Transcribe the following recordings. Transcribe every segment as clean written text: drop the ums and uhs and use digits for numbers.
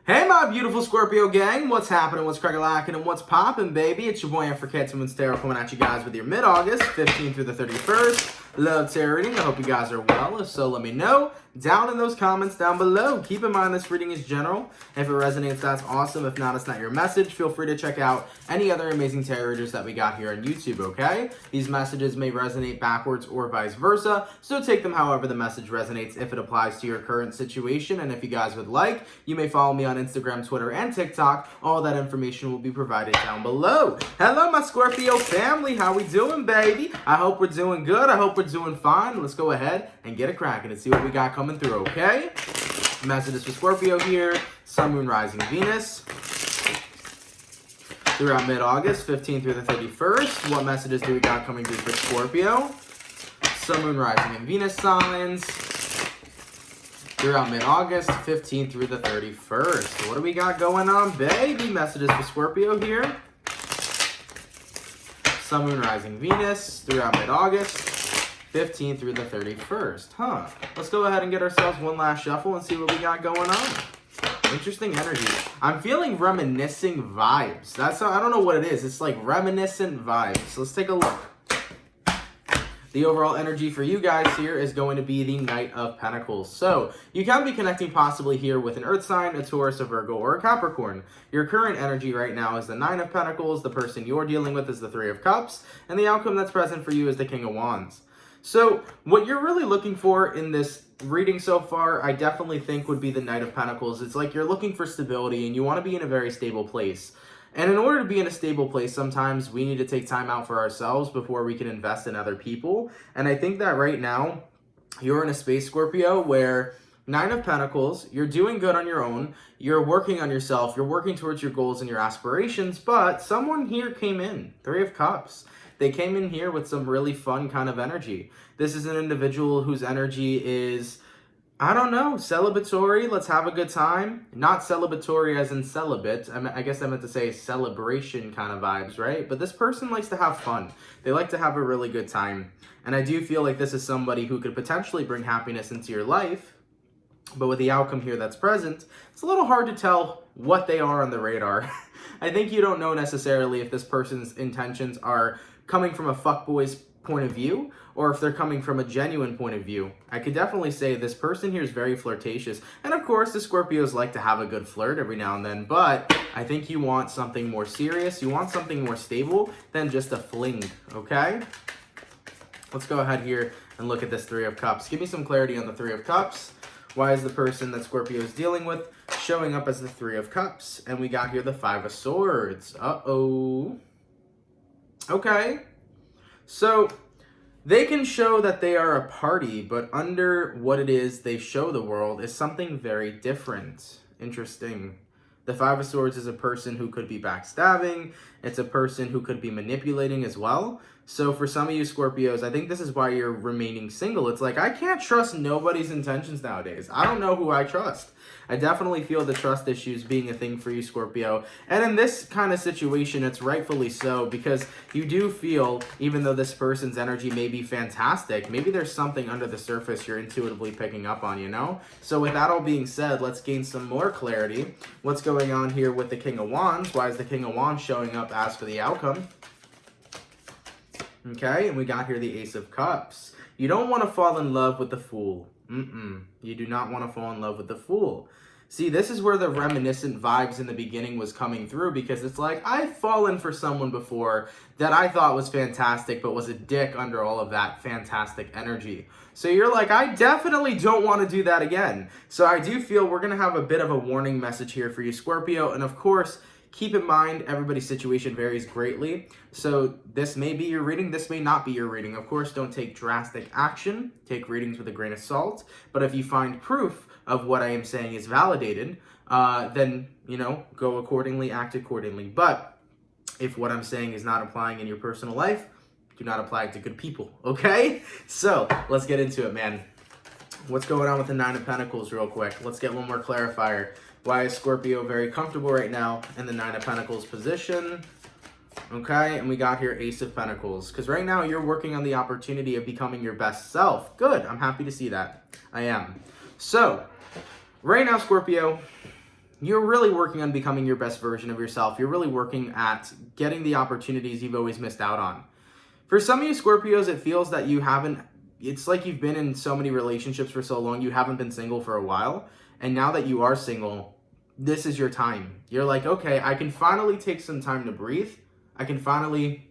Hey my beautiful Scorpio gang, what's happening, what's crack-a-lackin', and what's poppin', baby? It's your boy for CancerMoonsTarot coming at you guys with your mid-August, 15th through the 31st. Love tarot reading. I hope you guys are well. If so, let me know down in those comments down below. Keep in mind this reading is general. If it resonates, that's awesome. If not, it's not your message. Feel free to check out any other amazing tarot readers that we got here on YouTube, okay? These messages may resonate backwards or vice versa, so take them however the message resonates if it applies to your current situation. And if you guys would like, you may follow me on Instagram, Twitter, and TikTok. All that information will be provided down below. Hello, my Scorpio family. How we doing, baby? I hope we're doing good. I hope we're doing fine. Let's go ahead and get it cracking and see what we got coming through, okay? Messages for Scorpio here. Sun, Moon, Rising, Venus. Throughout mid-August, 15th through the 31st. What messages do we got coming through for Scorpio? Sun, Moon, Rising, and Venus signs. Throughout mid-August, 15th through the 31st. What do we got going on, baby? Messages for Scorpio here. Sun, Moon, Rising, Venus. Throughout mid-August, 15th through the 31st. Huh. Let's go ahead and get ourselves one last shuffle and see what we got going on. Interesting energy. I'm feeling reminiscing vibes. That's how, I don't know what it is. It's like reminiscent vibes. So let's take a look. The overall energy for you guys here is going to be the Knight of Pentacles. So you can be connecting possibly here with an Earth sign, a Taurus, a Virgo, or a Capricorn. Your current energy right now is the Nine of Pentacles. The person you're dealing with is the Three of Cups. And the outcome that's present for you is the King of Wands. So what you're really looking for in this reading so far, I definitely think would be the Knight of Pentacles. It's like you're looking for stability and you want to be in a very stable place. And in order to be in a stable place, sometimes we need to take time out for ourselves before we can invest in other people. And I think that right now, you're in a space, Scorpio, where Nine of Pentacles, you're doing good on your own, you're working on yourself, you're working towards your goals and your aspirations, but someone here came in, Three of Cups. They came in here with some really fun kind of energy. This is an individual whose energy is, I don't know, celebratory, let's have a good time. Not celebratory as in celibate. I guess I meant to say celebration kind of vibes, right? But this person likes to have fun. They like to have a really good time. And I do feel like this is somebody who could potentially bring happiness into your life. But with the outcome here that's present, it's a little hard to tell what they are on the radar. I think you don't know necessarily if this person's intentions are coming from a fuckboy's point of view or if they're coming from a genuine point of view. I could definitely say this person here is very flirtatious. And of course, the Scorpios like to have a good flirt every now and then, but I think you want something more serious. You want something more stable than just a fling, okay? Let's go ahead here and look at this Three of Cups. Give me some clarity on the Three of Cups. Why is the person that Scorpio is dealing with showing up as the Three of Cups? And we got here the Five of Swords. Uh-oh. Okay. So they can show that they are a party, but under what it is they show the world is something very different. Interesting. The Five of Swords is a person who could be backstabbing. It's a person who could be manipulating as well. So for some of you Scorpios, I think this is why you're remaining single. It's like, I can't trust nobody's intentions nowadays. I don't know who I trust. I definitely feel the trust issues being a thing for you, Scorpio. And in this kind of situation, it's rightfully so, because you do feel, even though this person's energy may be fantastic, maybe there's something under the surface you're intuitively picking up on, you know? So with that all being said, let's gain some more clarity. What's going on here with the King of Wands? Why is the King of Wands showing up as for the outcome? Okay, and we got here the Ace of Cups. You don't want to fall in love with the Fool. You do not want to fall in love with the Fool. See, this is where the reminiscent vibes in the beginning was coming through, because it's like, I've fallen for someone before that I thought was fantastic, but was a dick under all of that fantastic energy. So you're like, I definitely don't want to do that again. So I do feel we're going to have a bit of a warning message here for you, Scorpio. And of course, keep in mind, everybody's situation varies greatly. So this may be your reading, this may not be your reading. Of course, don't take drastic action. Take readings with a grain of salt. But if you find proof of what I am saying is validated, then, you know, go accordingly, act accordingly. But if what I'm saying is not applying in your personal life, do not apply it to good people, okay? So let's get into it, man. What's going on with the Nine of Pentacles real quick? Let's get one more clarifier. Why is Scorpio very comfortable right now in the Nine of Pentacles position? Okay, and we got here Ace of Pentacles. Because right now you're working on the opportunity of becoming your best self. Good, I'm happy to see that. I am. So, right now, Scorpio, you're really working on becoming your best version of yourself. You're really working at getting the opportunities you've always missed out on. For some of you Scorpios, it feels that you haven't, it's like you've been in so many relationships for so long, you haven't been single for a while. And now that you are single, this is your time. You're like, okay, I can finally take some time to breathe. I can finally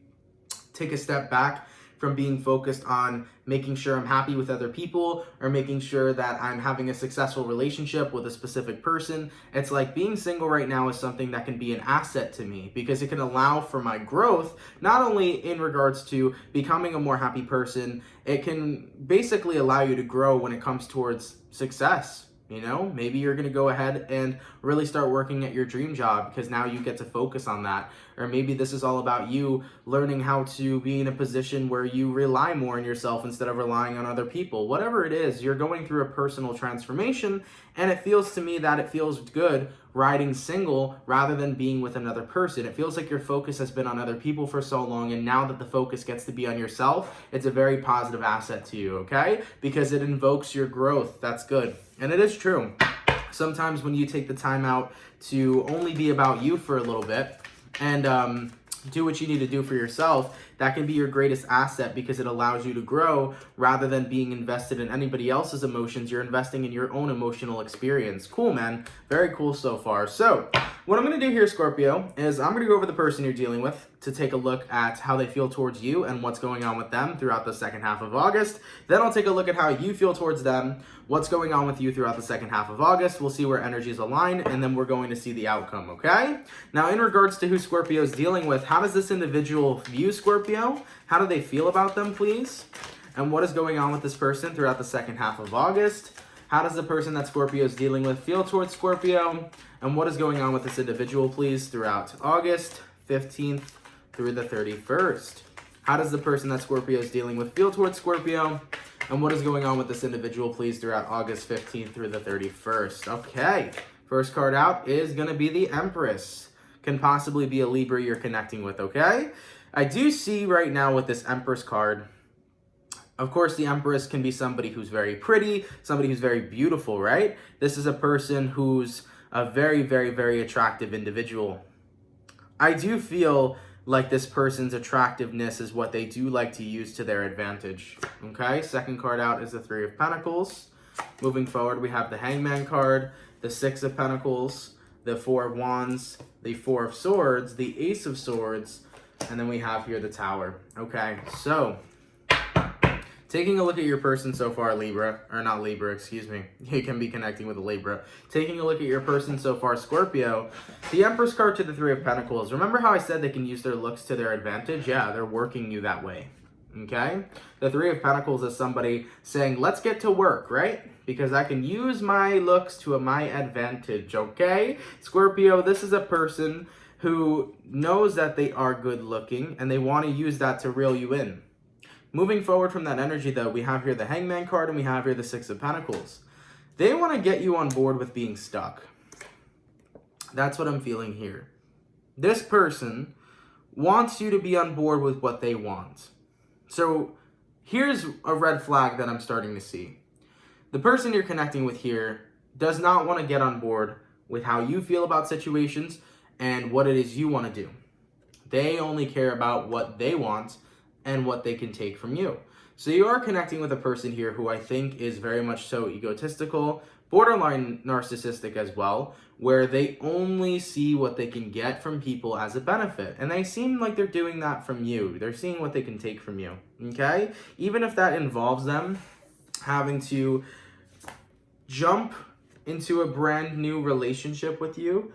take a step back from being focused on making sure I'm happy with other people or making sure that I'm having a successful relationship with a specific person. It's like being single right now is something that can be an asset to me because it can allow for my growth, not only in regards to becoming a more happy person, it can basically allow you to grow when it comes towards success. You know, maybe you're going to go ahead and really start working at your dream job because now you get to focus on that. Or maybe this is all about you learning how to be in a position where you rely more on yourself instead of relying on other people. Whatever it is, you're going through a personal transformation, and it feels to me that it feels good riding single rather than being with another person. It feels like your focus has been on other people for so long, and now that the focus gets to be on yourself, it's a very positive asset to you, okay? Because it invokes your growth. That's good. And it is true. Sometimes when you take the time out to only be about you for a little bit and do what you need to do for yourself, that can be your greatest asset because it allows you to grow rather than being invested in anybody else's emotions. You're investing in your own emotional experience. Cool, man. Very cool so far. So what I'm going to do here, Scorpio, is I'm going to go over the person you're dealing with to take a look at how they feel towards you and what's going on with them throughout the second half of August. Then I'll take a look at how you feel towards them, what's going on with you throughout the second half of August. We'll see where energies align, and then we're going to see the outcome, okay? Now, in regards to who Scorpio is dealing with, how does this individual view Scorpio? How do they feel about them, please? And what is going on with this person throughout the second half of August? How does the person that Scorpio is dealing with feel towards Scorpio? And what is going on with this individual, please, throughout August 15th through the 31st? How does the person that Scorpio is dealing with feel towards Scorpio? And what is going on with this individual, please, throughout August 15th through the 31st? Okay, first card out is going to be the Empress. Can possibly be a Libra you're connecting with, okay? I do see right now with this Empress card, of course, the Empress can be somebody who's very pretty, somebody who's very beautiful, right? This is a person who's a very, very, very attractive individual. I do feel like this person's attractiveness is what they do like to use to their advantage, okay? Second card out is the Three of Pentacles. Moving forward, we have the Hangman card, the Six of Pentacles, the Four of Wands, the Four of Swords, the Ace of Swords, and then we have here the Tower. Okay, so taking a look at your person so far, Libra, or not Libra, excuse me. You can be connecting with a Libra. Taking a look at your person so far, Scorpio, the Empress card to the Three of Pentacles. Remember how I said they can use their looks to their advantage? Yeah, they're working you that way, okay? The Three of Pentacles is somebody saying, let's get to work, right? Because I can use my looks to my advantage, okay? Scorpio, this is a person who knows that they are good looking and they want to use that to reel you in. Moving forward from that energy, though, we have here the Hangman card and we have here the Six of Pentacles. They want to get you on board with being stuck. That's what I'm feeling here. This person wants you to be on board with what they want. So here's a red flag that I'm starting to see. The person you're connecting with here does not want to get on board with how you feel about situations and what it is you want to do. They only care about what they want and what they can take from you. So you are connecting with a person here who I think is very much so egotistical, borderline narcissistic as well, where they only see what they can get from people as a benefit. And they seem like they're doing that from you. They're seeing what they can take from you, okay? Even if that involves them having to jump into a brand new relationship with you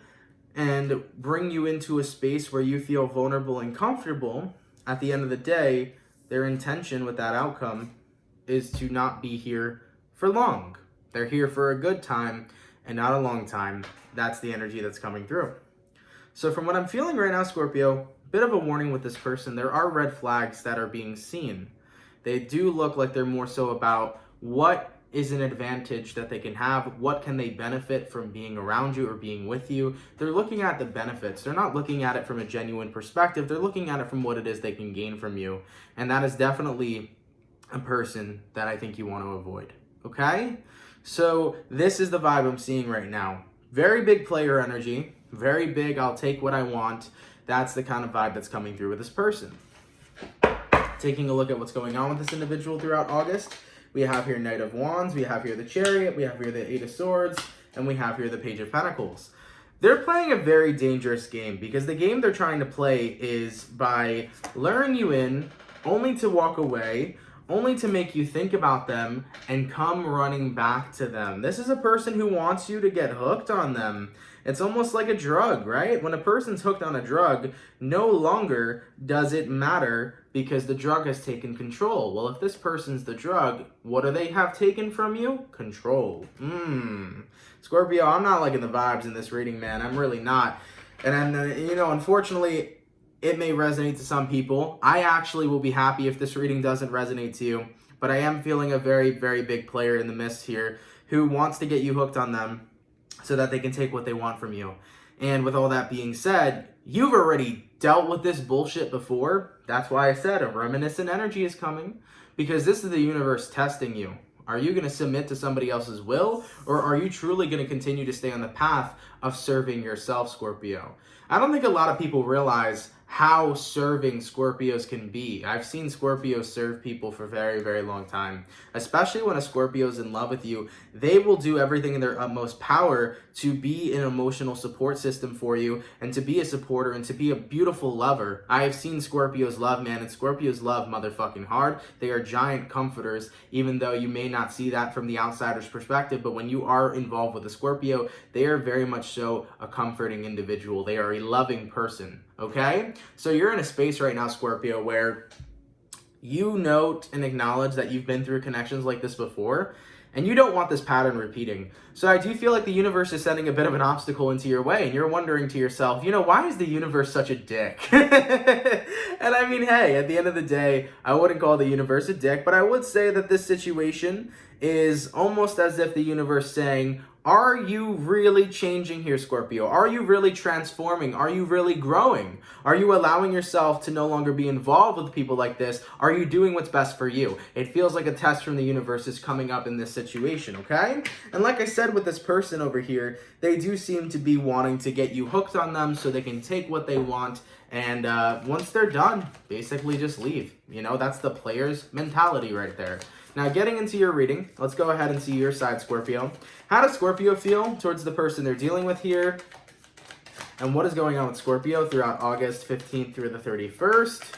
and bring you into a space where you feel vulnerable and comfortable, at the end of the day, their intention with that outcome is to not be here for long. They're here for a good time and not a long time. That's the energy that's coming through. So from what I'm feeling right now, Scorpio, bit of a warning with this person. There are red flags that are being seen. They do look like they're more so about what is an advantage that they can have, what can they benefit from being around you or being with you. They're looking at the benefits. They're not looking at it from a genuine perspective. They're looking at it from what it is they can gain from you. And that is definitely a person that I think you want to avoid, okay? So this is the vibe I'm seeing right now. Very big player energy. Very big, I'll take what I want. That's the kind of vibe that's coming through with this person. Taking a look at what's going on with this individual throughout August, we have here Knight of Wands, we have here the Chariot, we have here the Eight of Swords, and we have here the Page of Pentacles. They're playing a very dangerous game because the game they're trying to play is by luring you in only to walk away, only to make you think about them and come running back to them. This is a person who wants you to get hooked on them. It's almost like a drug, right? When a person's hooked on a drug, no longer does it matter because the drug has taken control. Well, if this person's the drug, what do they have taken from you? Control. Scorpio, I'm not liking the vibes in this reading, man. I'm really not. And unfortunately, it may resonate to some people. I actually will be happy if this reading doesn't resonate to you, but I am feeling a very, very big player in the mist here who wants to get you hooked on them so that they can take what they want from you. And with all that being said, you've already dealt with this bullshit before. That's why I said a reminiscent energy is coming, because this is the universe testing you. Are you going to submit to somebody else's will, or are you truly going to continue to stay on the path of serving yourself, Scorpio? I don't think a lot of people realize how serving Scorpios can be. I've seen Scorpios serve people for a very, very long time. Especially when a Scorpio's in love with you, they will do everything in their utmost power to be an emotional support system for you and to be a supporter and to be a beautiful lover. I have seen Scorpios love, man, and Scorpios love motherfucking hard. They are giant comforters, even though you may not see that from the outsider's perspective, but when you are involved with a Scorpio, they are very much so a comforting individual. They are a loving person. Okay? So you're in a space right now, Scorpio, where you note and acknowledge that you've been through connections like this before, and you don't want this pattern repeating. So I do feel like the universe is sending a bit of an obstacle into your way, and you're wondering to yourself, why is the universe such a dick? And I mean, hey, at the end of the day, I wouldn't call the universe a dick, but I would say that this situation is almost as if the universe saying, are you really changing here, Scorpio? Are you really transforming? Are you really growing? Are you allowing yourself to no longer be involved with people like this? Are you doing what's best for you? It feels like a test from the universe is coming up in this situation, okay? And like I said with this person over here, they do seem to be wanting to get you hooked on them so they can take what they want, and once they're done, basically just leave. That's the player's mentality right there. Now, getting into your reading, let's go ahead and see your side, Scorpio. How does Scorpio feel towards the person they're dealing with here? And what is going on with Scorpio throughout August 15th through the 31st?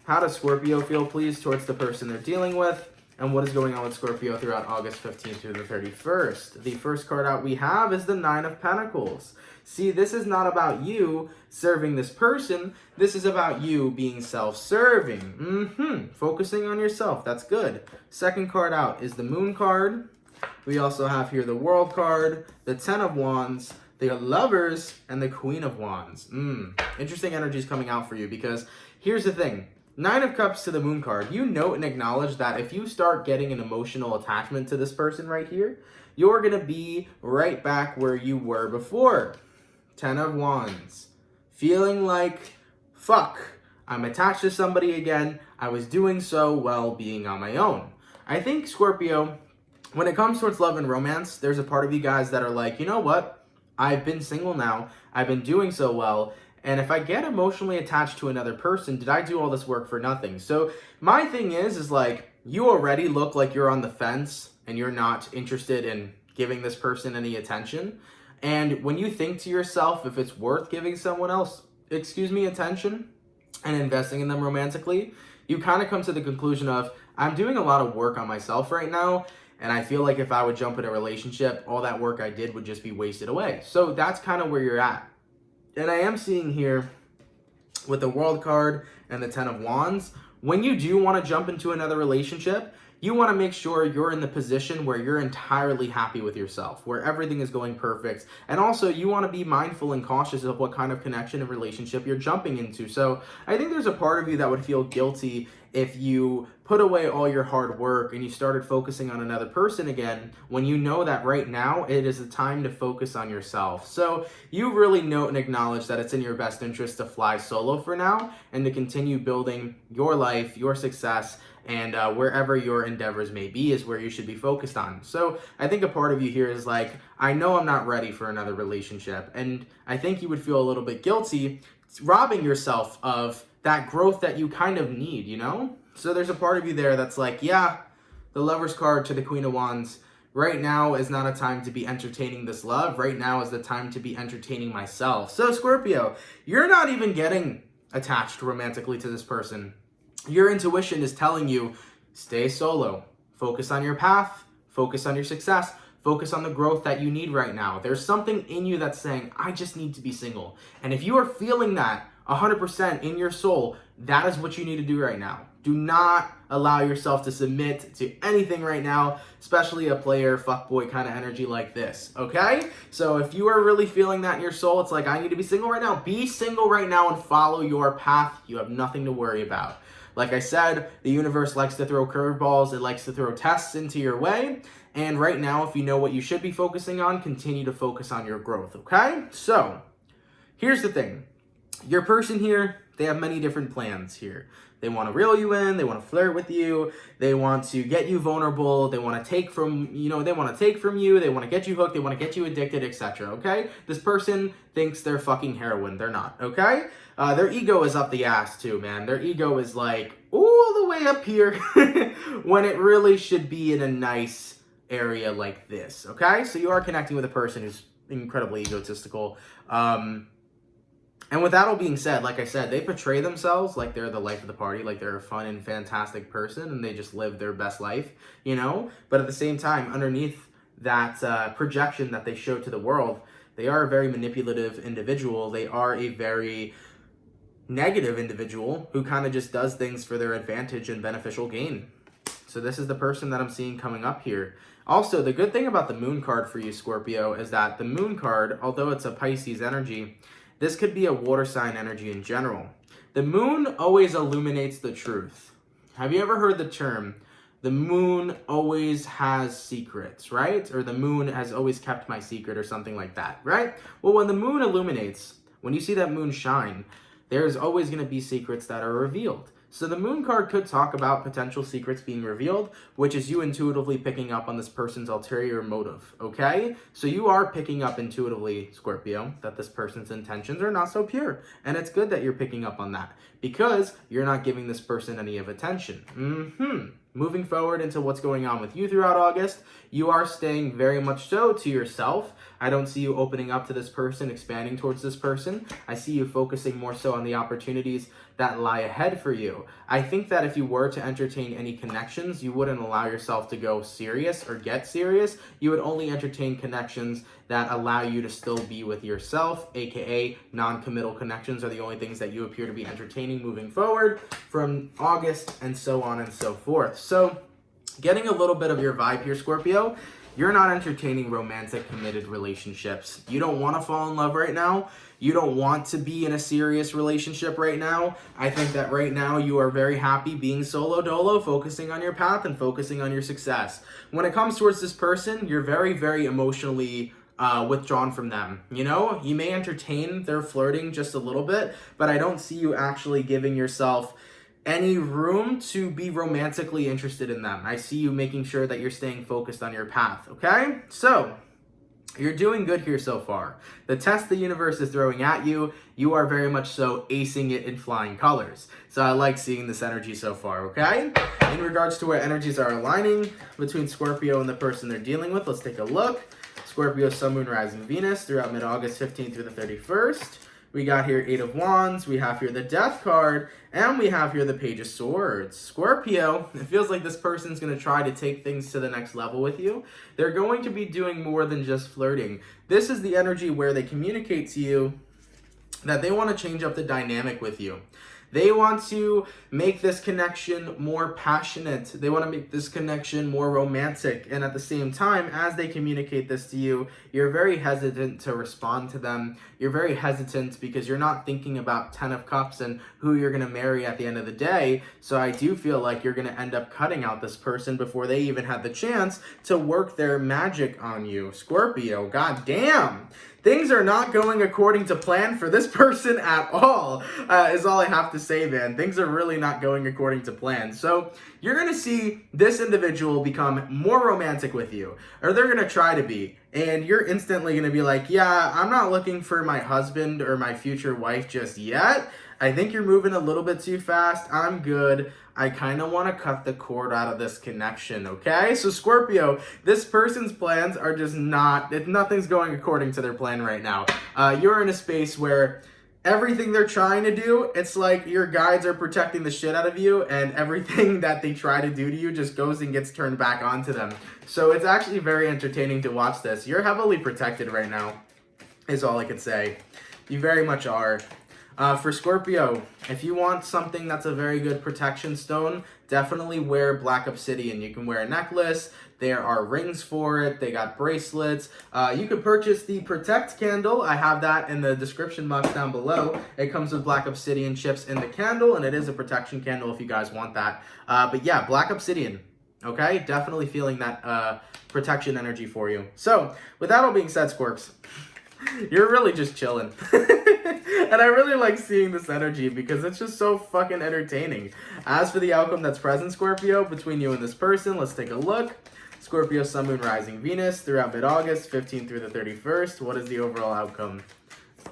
How does Scorpio feel, please, towards the person they're dealing with? And what is going on with Scorpio throughout August 15th through the 31st? The first card out we have is the Nine of Pentacles. See, this is not about you serving this person. This is about you being self-serving. Focusing on yourself. That's good. Second card out is the Moon card. We also have here the World card, the Ten of Wands, the Lovers, and the Queen of Wands. Interesting energies coming out for you, because here's the thing. Nine of Cups to the Moon card. You note and acknowledge that if you start getting an emotional attachment to this person right here, you're going to be right back where you were before. Ten of Wands. Feeling like, fuck, I'm attached to somebody again. I was doing so well being on my own. I think, Scorpio, when it comes towards love and romance, there's a part of you guys that are like, you know what? I've been single now. I've been doing so well. And if I get emotionally attached to another person, did I do all this work for nothing? So my thing is like, you already look like you're on the fence and you're not interested in giving this person any attention. And when you think to yourself if it's worth giving someone else, attention and investing in them romantically, you kind of come to the conclusion of, I'm doing a lot of work on myself right now, and I feel like if I would jump in a relationship, all that work I did would just be wasted away. So that's kind of where you're at. And I am seeing here with the World card and the Ten of Wands, when you do want to jump into another relationship, you want to make sure you're in the position where you're entirely happy with yourself, where everything is going perfect. And also, you want to be mindful and cautious of what kind of connection and relationship you're jumping into. So I think there's a part of you that would feel guilty if you put away all your hard work and you started focusing on another person again, when you know that right now it is the time to focus on yourself. So you really note and acknowledge that it's in your best interest to fly solo for now and to continue building your life, your success, and wherever your endeavors may be is where you should be focused on. So I think a part of you here is like, I know I'm not ready for another relationship, and I think you would feel a little bit guilty robbing yourself of that growth that you kind of need, you know? So there's a part of you there that's like, yeah, the Lover's card to the Queen of Wands. Right now is not a time to be entertaining this love. Right now is the time to be entertaining myself. So Scorpio, you're not even getting attached romantically to this person. Your intuition is telling you, stay solo. Focus on your path. Focus on your success. Focus on the growth that you need right now. There's something in you that's saying, I just need to be single. And if you are feeling that 100% in your soul, that is what you need to do right now. Do not allow yourself to submit to anything right now, especially a player, fuckboy kind of energy like this, okay? So if you are really feeling that in your soul, it's like, I need to be single right now. Be single right now and follow your path. You have nothing to worry about. Like I said, the universe likes to throw curveballs. It likes to throw tests into your way. And right now, if you know what you should be focusing on, continue to focus on your growth, okay? So here's the thing. Your person here, they have many different plans here. They want to reel you in, they want to flirt with you, they want to get you vulnerable, they want to take from, they want to take from you, they want to get you hooked, they want to get you addicted, etc., okay? This person thinks they're fucking heroin. They're not, okay? Their ego is up the ass too, man. Their ego is like all the way up here when it really should be in a nice area like this, okay? So you are connecting with a person who's incredibly egotistical. And with that all being said, like I said, they portray themselves like they're the life of the party, like they're a fun and fantastic person, and they just live their best life, But at the same time, underneath that projection that they show to the world, they are a very manipulative individual. They are a very negative individual who kind of just does things for their advantage and beneficial gain. So this is the person that I'm seeing coming up here. Also, the good thing about the Moon card for you, Scorpio, is that the Moon card, although it's a Pisces energy, this could be a water sign energy in general. The moon always illuminates the truth. Have you ever heard the term, the moon always has secrets, right? Or the moon has always kept my secret or something like that, right? Well, when the moon illuminates, when you see that moon shine, there's always going to be secrets that are revealed. So the Moon card could talk about potential secrets being revealed, which is you intuitively picking up on this person's ulterior motive, okay? So you are picking up intuitively, Scorpio, that this person's intentions are not so pure. And it's good that you're picking up on that because you're not giving this person any of attention. Moving forward into what's going on with you throughout August, you are staying very much so to yourself. I don't see you opening up to this person, expanding towards this person. I see you focusing more so on the opportunities that lie ahead for you. I think that if you were to entertain any connections, you wouldn't allow yourself to go serious or get serious. You would only entertain connections that allow you to still be with yourself, aka non-committal connections are the only things that you appear to be entertaining moving forward from August and so on and so forth. So getting a little bit of your vibe here, Scorpio, you're not entertaining romantic committed relationships. You don't want to fall in love right now. You don't want to be in a serious relationship right now. I think that right now you are very happy being solo dolo, focusing on your path and focusing on your success. When it comes towards this person, you're very, very emotionally withdrawn from them. You may entertain their flirting just a little bit, but I don't see you actually giving yourself any room to be romantically interested in them. I see you making sure that you're staying focused on your path, okay? So you're doing good here so far. The test the universe is throwing at you, you are very much so acing it in flying colors. So I like seeing this energy so far, okay? In regards to where energies are aligning between Scorpio and the person they're dealing with, let's take a look. Scorpio, Sun, Moon, Rising, Venus throughout mid-August 15th through the 31st. We got here 8 of Wands, we have here the Death card, and we have here the Page of Swords. Scorpio, it feels like this person's going to try to take things to the next level with you. They're going to be doing more than just flirting. This is the energy where they communicate to you that they want to change up the dynamic with you. They want to make this connection more passionate. They want to make this connection more romantic. And at the same time, as they communicate this to you, you're very hesitant to respond to them. You're very hesitant because you're not thinking about 10 of Cups and who you're going to marry at the end of the day. So I do feel like you're going to end up cutting out this person before they even had the chance to work their magic on you. Scorpio, god damn. things are not going according to plan for this person at all, is all I have to say, man. Things are really not going according to plan. So you're going to see this individual become more romantic with you, or they're going to try to be. And you're instantly going to be like, yeah, I'm not looking for my husband or my future wife just yet. I think you're moving a little bit too fast. I'm good. I kind of want to cut the cord out of this connection, okay? So Scorpio, this person's plans are just nothing's going according to their plan right now. You're in a space where everything they're trying to do, it's like your guides are protecting the shit out of you, and everything that they try to do to you just goes and gets turned back onto them. So it's actually very entertaining to watch this. You're heavily protected right now, is all I could say. You very much are. For Scorpio, if you want something that's a very good protection stone, definitely wear black obsidian. You can wear a necklace. There are rings for it. They got bracelets. You could purchase the Protect candle. I have that in the description box down below. It comes with black obsidian chips in the candle, and it is a protection candle if you guys want that. But yeah, black obsidian. Okay, definitely feeling that protection energy for you. So, with that all being said, Scorps, you're really just chilling. And I really like seeing this energy because it's just so fucking entertaining. As for the outcome that's present, Scorpio, between you and this person, let's take a look. Scorpio, Sun, Moon, Rising, Venus, throughout mid-August, 15th through the 31st. What is the overall outcome?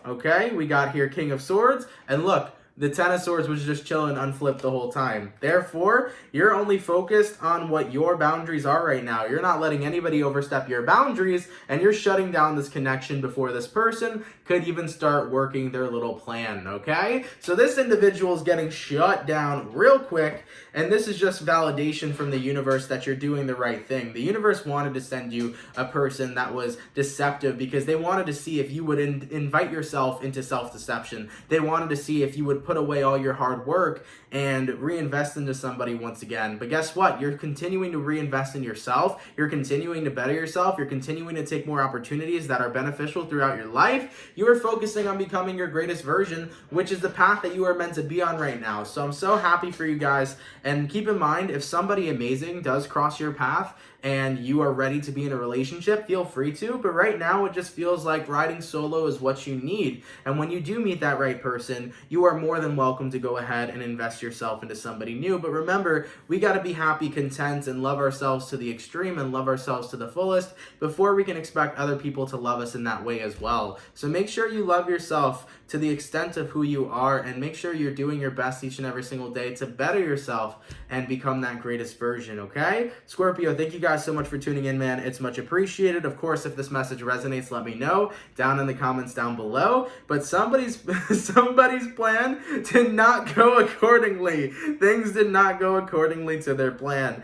Okay, we got here King of Swords. And look, the Ten of Swords was just chilling unflipped the whole time. Therefore, you're only focused on what your boundaries are right now. You're not letting anybody overstep your boundaries, and you're shutting down this connection before this person could even start working their little plan, okay? So this individual is getting shut down real quick, and this is just validation from the universe that you're doing the right thing. The universe wanted to send you a person that was deceptive because they wanted to see if you would invite yourself into self-deception. They wanted to see if you would put away all your hard work and reinvest into somebody once again. But guess what? You're continuing to reinvest in yourself. You're continuing to better yourself. You're continuing to take more opportunities that are beneficial throughout your life. You are focusing on becoming your greatest version, which is the path that you are meant to be on right now. So I'm so happy for you guys. And keep in mind, if somebody amazing does cross your path and you are ready to be in a relationship, feel free to. But right now, it just feels like riding solo is what you need. And when you do meet that right person, you are more than welcome to go ahead and invest yourself into somebody new. But remember, we got to be happy, content, and love ourselves to the extreme and love ourselves to the fullest before we can expect other people to love us in that way as well. So make sure you love yourself to the extent of who you are, and make sure you're doing your best each and every single day to better yourself and become that greatest version, okay? Scorpio, thank you guys so much for tuning in, man. It's much appreciated. Of course, if this message resonates, let me know down in the comments down below. But somebody's plan did not go accordingly. Things did not go accordingly to their plan.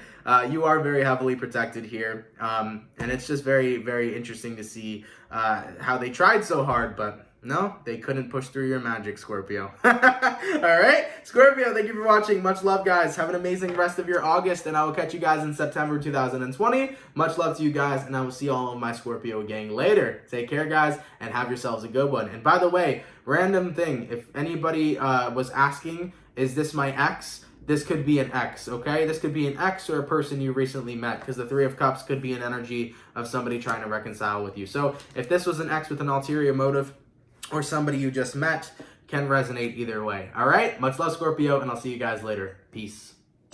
You are very heavily protected here. And it's just very, very interesting to see how they tried so hard, but no, they couldn't push through your magic, Scorpio. All right, Scorpio, thank you for watching. Much love, guys. Have an amazing rest of your August, and I will catch you guys in September 2020. Much love to you guys, and I will see all of my Scorpio gang later. Take care, guys, and have yourselves a good one. And by the way, random thing, if anybody was asking, is this my ex? This could be an ex, okay? This could be an ex or a person you recently met, because the Three of Cups could be an energy of somebody trying to reconcile with you. So if this was an ex with an ulterior motive, or somebody you just met, can resonate either way. All right? Much love, Scorpio, and I'll see you guys later. Peace.